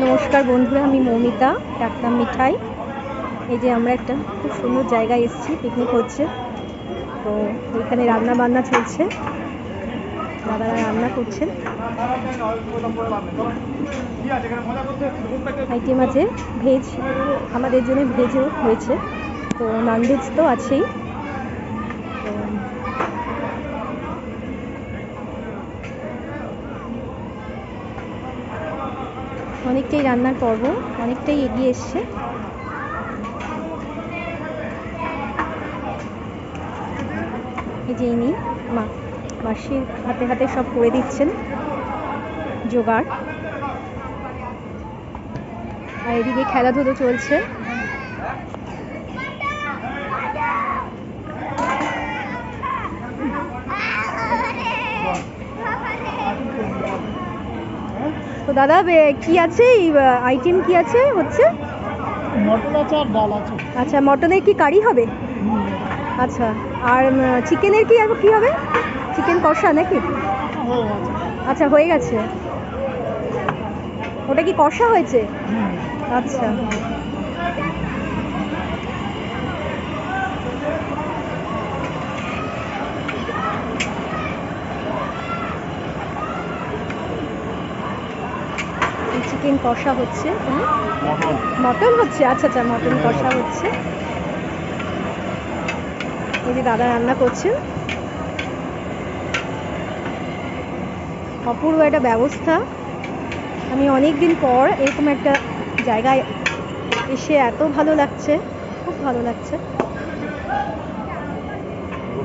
নমস্কার বন্ধুরা, আমি মৌমিতা, ডাকনাম মিঠাই। এই যে আমরা একটা খুব সুন্দর জায়গায় এসেছি, পিকনিক হচ্ছে। তো এখানে রান্না বান্না চলছে, দাদারা রান্না করছেন। আইটেম আছে ভেজ, আমাদের জন্য ভেজও হয়েছে, তো ননভেজ তো আছেই। অনেকটাই রান্নার পর্ব অনেকটাই এগিয়ে এসছে। এই যে ইনি মাসির হাতে হাতে সব করে দিচ্ছেন জোগাড়, আর এদিকে খেলাধুলো চলছে। তো দাদা কি আছে, আইটেম কি আছে হচ্ছে? মটন আছে আর ডাল আছে। আচ্ছা, মটনের কি কারি হবে? আচ্ছা, আর চিকেনের কি কি হবে? চিকেন কষা নাকি? আচ্ছা, হয়ে গেছে। ওটা কি কষা হয়েছে? আচ্ছা, চিকেন কষা হচ্ছে। মটন হচ্ছে? আচ্ছা আচ্ছা, মটন কষা হচ্ছে। এই যে দাদা রান্না করছেন। অপূর্ব একটা ব্যবস্থা। আমি অনেক দিন পর এরকম একটা জায়গায় এসে এত ভালো লাগছে, খুব ভালো লাগছে।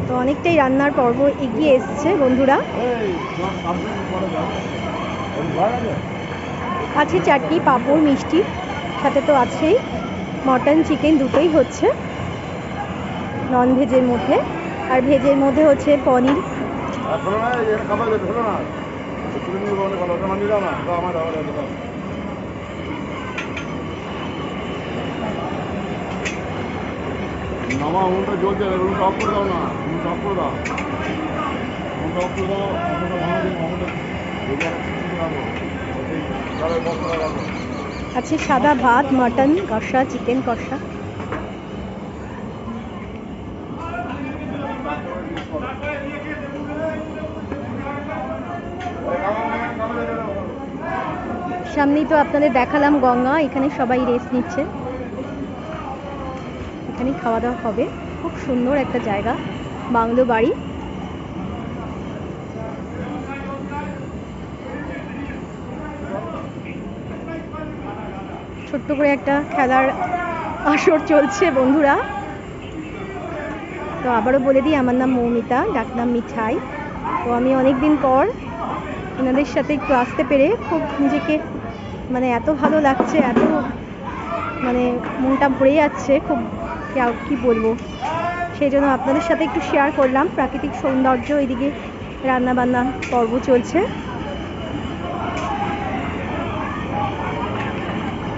তো অনেকটাই রান্নার পর্ব এগিয়ে এসছে বন্ধুরা। আছে চাটনি, পাঁপড়, মিষ্টি, সাথে তো আছেই মটন চিকেন দুটোই হচ্ছে নন ভেজের মধ্যে, আর ভেজের মধ্যে হচ্ছে পনির। আছে সাদা ভাত, মটন কষা, চিকেন কষা। সামনেই তো আপনাদের দেখালাম গঙ্গা, এখানে সবাই রেস্ট নিচ্ছে, এখানেই খাওয়া দাওয়া হবে। খুব সুন্দর একটা জায়গা, বাংলো বাড়ি। ছোট্ট করে একটা খেলার আসর চলছে বন্ধুরা। তো আবারও বলে দিই, আমার নাম মৌমিতা, ডাকনাম মিঠাই। তো আমি অনেক দিন পর এনাদের সাথে একটু আসতে পেরে খুব নিজেকে এত ভালো লাগছে, এত মনটা ভরে যাচ্ছে, খুব কি বলবো। সেই জন্য আপনাদের সাথে একটু শেয়ার করলাম প্রাকৃতিক সৌন্দর্য। এদিকে রান্না বান্না পর্ব চলছে,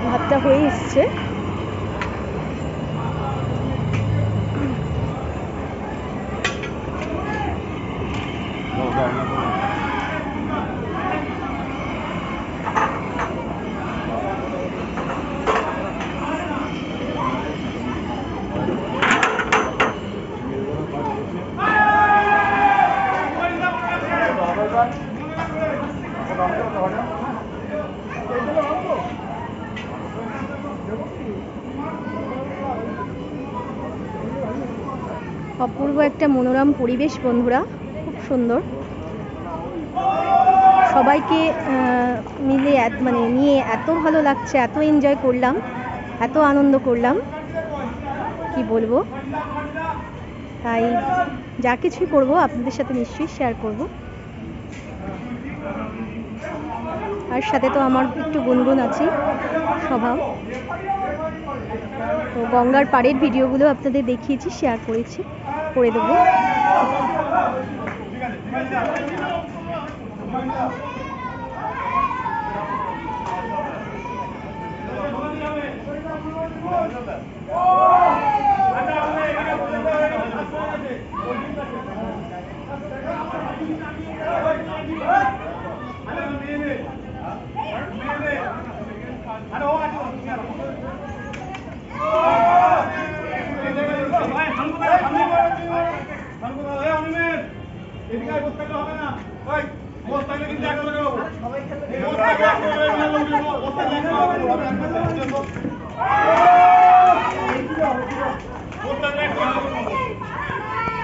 ভাতটা হয়ে এসছে। অপূর্ব একটা মনোরম পরিবেশ বন্ধুরা, খুব সুন্দর। সবাইকে মিলে নিয়ে এত ভালো লাগছে, এত এনজয় করলাম, এত আনন্দ করলাম, কি বলবো। তাই যা কিছুই করবো আপনাদের সাথে নিশ্চয়ই শেয়ার করব। আর সাথে তো আমার একটু গুনগুন আছে স্বভাব। তো গঙ্গার পাড়ের ভিডিওগুলো আপনাদের দেখিয়েছি, শেয়ার করেছি, করে দেবো। এদিকে